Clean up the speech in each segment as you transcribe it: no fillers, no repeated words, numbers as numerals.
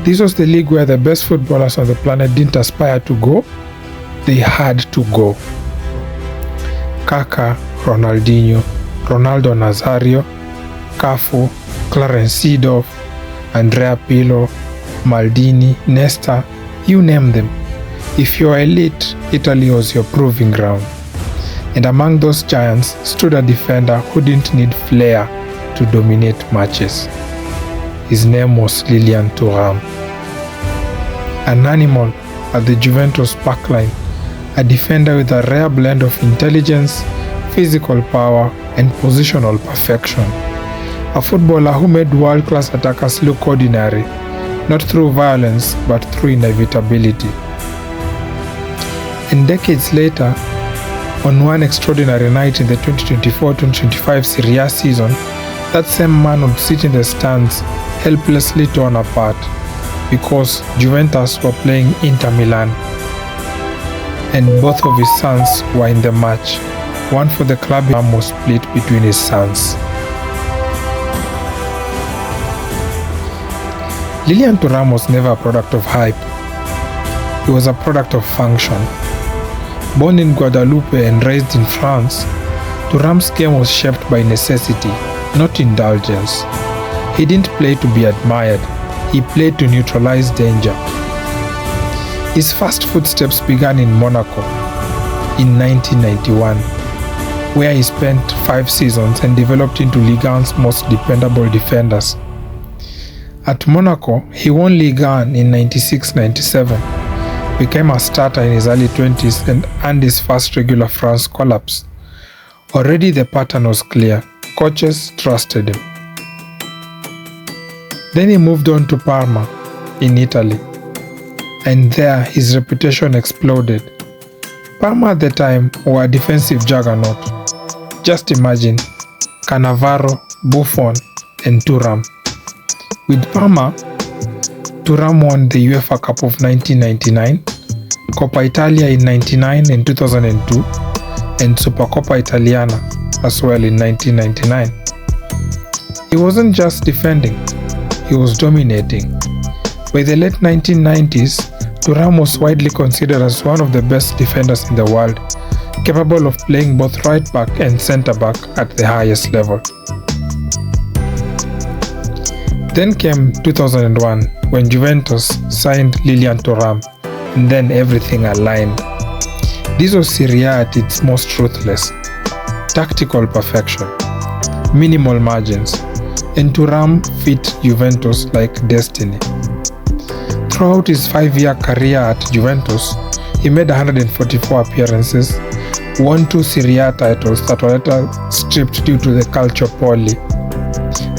This was the league where the best footballers on the planet didn't aspire to go, they had to go. Kaka, Ronaldinho, Ronaldo Nazario, Cafu, Clarence Seedorf, Andrea Pirlo, Maldini, Nesta, you name them. If you are elite, Italy was your proving ground. And among those giants stood a defender who didn't need flair to dominate matches. His name was Lilian Thuram. An animal at the Juventus backline, a defender with a rare blend of intelligence, physical power, and positional perfection. A footballer who made world-class attackers look ordinary, not through violence but through inevitability. And decades later, on one extraordinary night in the 2024-2025 Serie A season, that same man would sit in the stands helplessly torn apart because Juventus were playing Inter Milan. And both of his sons were in the match. One for the club was split between his sons. Lilian Thuram was never a product of hype. He was a product of function. Born in Guadeloupe and raised in France, Thuram's game was shaped by necessity, not indulgence. He didn't play to be admired, he played to neutralize danger. His first footsteps began in Monaco in 1991, where he spent 5 seasons and developed into Ligue 1's most dependable defenders. At Monaco, he won Ligue 1 in 96-97, became a starter in his early 20s and earned his first regular France call-ups. Already the pattern was clear, coaches trusted him. Then he moved on to Parma in Italy, and there his reputation exploded. Parma at the time were a defensive juggernaut. Just imagine Cannavaro, Buffon, and Thuram. With Parma, Thuram won the UEFA Cup of 1999, Coppa Italia in 99 and 2002, and Supercoppa Italiana as well in 1999. He wasn't just defending, he was dominating. By the late 1990s, Thuram was widely considered as one of the best defenders in the world, capable of playing both right back and centre back at the highest level. Then came 2001 when Juventus signed Lilian Thuram, and then everything aligned. This was Serie A at its most ruthless. Tactical perfection, minimal margins, and Thuram fit Juventus like destiny. Throughout his 5-year career at Juventus, he made 144 appearances, won 2 Serie A titles that were later stripped due to the Calciopoli,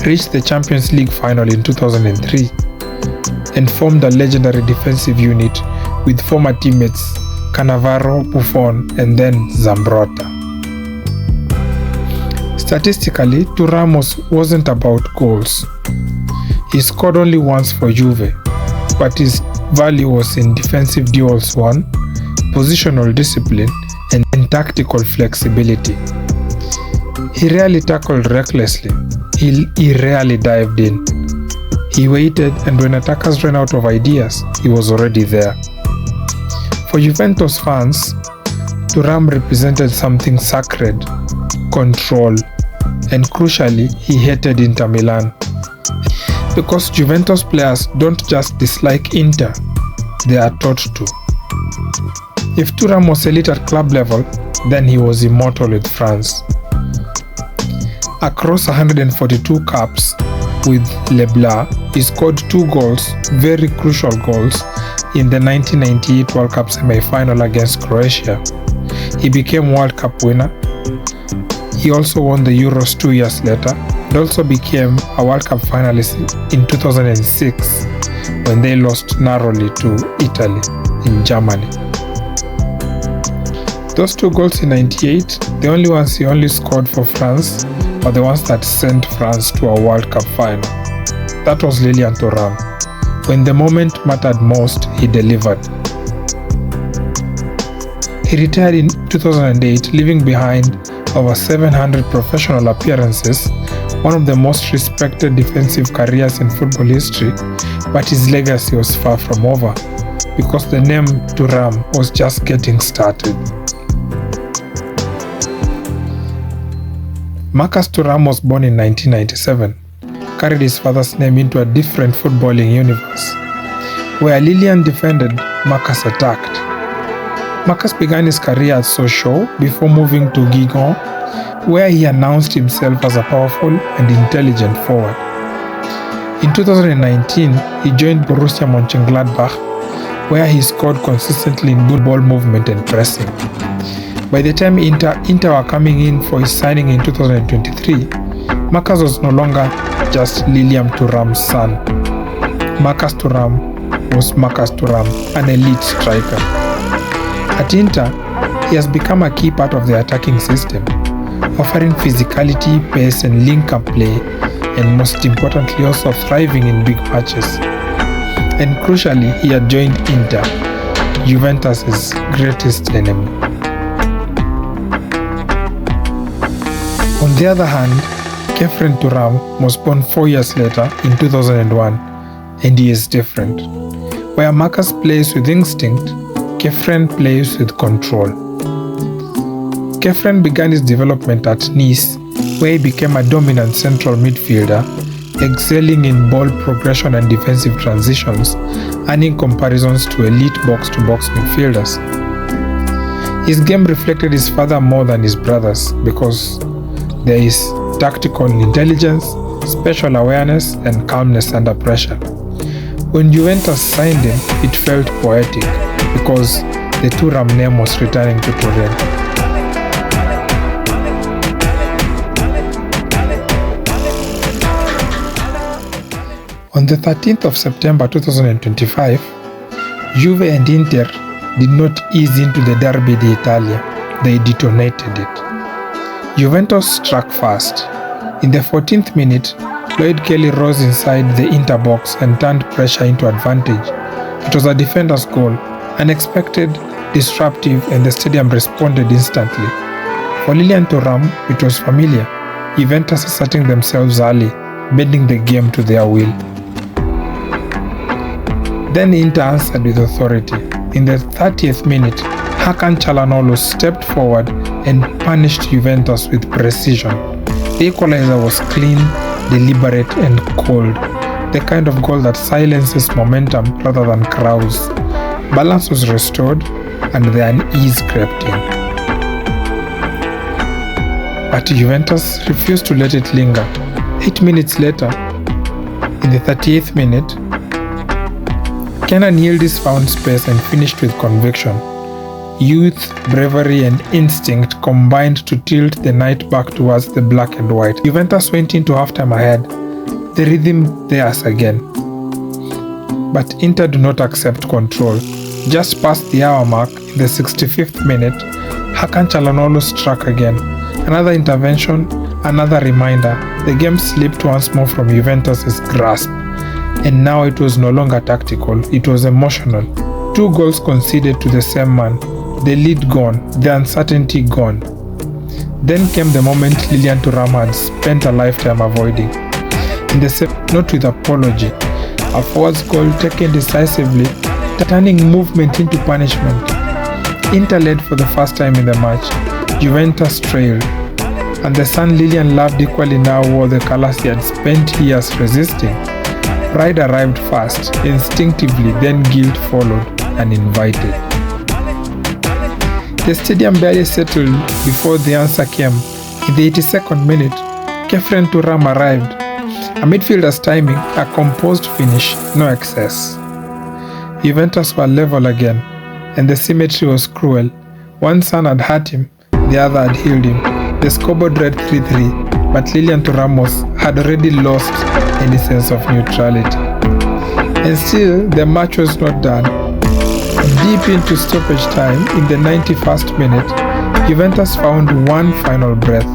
reached the Champions League final in 2003, and formed a legendary defensive unit with former teammates Cannavaro, Buffon, and then Zambrotta. Statistically, Thuram wasn't about goals. He scored only once for Juve, but his value was in defensive duels won, positional discipline, and tactical flexibility. He rarely tackled recklessly. He rarely dived in. He waited, and when attackers ran out of ideas, he was already there. For Juventus fans, Thuram represented something sacred, control, and crucially, he hated Inter Milan. Because Juventus players don't just dislike Inter, they are taught to. If Thuram was elite at club level, then he was immortal with France. Across 142 caps with Les Bleus, he scored 2 goals, very crucial goals, in the 1998 World Cup semi-final against Croatia. He became World Cup winner. He also won the Euros 2 years later, and also became a World Cup finalist in 2006 when they lost narrowly to Italy in Germany. Those 2 goals in 98, the only ones he only scored for France, are the ones that sent France to a World Cup final. That was Lilian Thuram. When the moment mattered most, he delivered. He retired in 2008, leaving behind over 700 professional appearances, one of the most respected defensive careers in football history, but his legacy was far from over because the name Thuram was just getting started. Marcus Thuram was born in 1997, carried his father's name into a different footballing universe. Where Lilian defended, Marcus attacked. Marcus began his career at Sochaux before moving to Guingamp, where he announced himself as a powerful and intelligent forward. In 2019, he joined Borussia Mönchengladbach, where he scored consistently in good ball movement and pressing. By the time Inter were coming in for his signing in 2023, Marcus was no longer just Lilian Thuram's son. Marcus Thuram was Marcus Thuram, an elite striker. At Inter, he has become a key part of the attacking system, offering physicality, pace and link-up play, and most importantly also thriving in big matches. And crucially, he had joined Inter, Juventus' greatest enemy. On the other hand, Khephren Thuram was born 4 years later in 2001, and he is different. Where Marcus plays with instinct, Khephren plays with control. Khephren began his development at Nice, where he became a dominant central midfielder, excelling in ball progression and defensive transitions, earning comparisons to elite box-to-box midfielders. His game reflected his father more than his brothers because there is tactical intelligence, spatial awareness, and calmness under pressure. When Juventus signed him, it felt poetic because the Thuram name was returning to Turin. On the 13th of September 2025, Juve and Inter did not ease into the Derby d'Italia, they detonated it. Juventus struck fast. In the 14th minute, Lloyd Kelly rose inside the Inter box and turned pressure into advantage. It was a defender's goal, unexpected, disruptive, and the stadium responded instantly. For Lilian Thuram, it was familiar. Juventus asserting themselves early, bending the game to their will. Then Inter answered with authority. In the 30th minute, Hakan Çalhanoğlu stepped forward and punished Juventus with precision. The equalizer was clean, deliberate and cold, the kind of goal that silences momentum rather than crowds. Balance was restored and the unease crept in. But Juventus refused to let it linger. 8 minutes later, in the 38th minute, Kenan Yildiz found space and finished with conviction. Youth, bravery and instinct combined to tilt the night back towards the black and white. Juventus went into halftime ahead, the rhythm theirs again. But Inter do not accept control. Just past the hour mark, in the 65th minute, Hakan Çalhanoğlu struck again. Another intervention, another reminder. The game slipped once more from Juventus' grasp. And now it was no longer tactical, it was emotional. 2 goals conceded to the same man. The lead gone, the uncertainty gone. Then came the moment Lilian Thuram had spent a lifetime avoiding. In the same, not with apology, a forward's goal taken decisively, turning movement into punishment. Inter led for the first time in the match. Juventus trailed, and the son Lilian loved equally now wore the colors he had spent years resisting. Pride arrived first, instinctively, then guilt followed, uninvited. The stadium barely settled before the answer came. In the 82nd minute, Khephren Thuram arrived. A midfielder's timing, a composed finish, no excess. Juventus were level again, and the symmetry was cruel. One son had hurt him, the other had healed him. The scoreboard read 3-3, but Lilian Thuram had already lost any sense of neutrality. And still, the match was not done. Deep into stoppage time, in the 91st minute, Juventus found one final breath.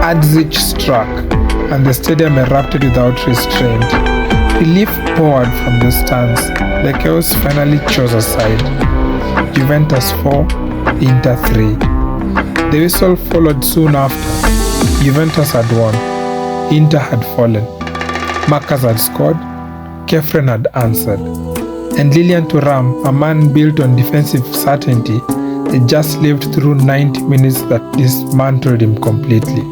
Adzic struck, and the stadium erupted without restraint. Relief poured from the stands. The chaos finally chose a side. Juventus 4, Inter 3. The whistle followed soon after. Juventus had won. Inter had fallen. Marcus had scored, Khephren had answered. And Lilian Thuram, a man built on defensive certainty, had just lived through 90 minutes that dismantled him completely.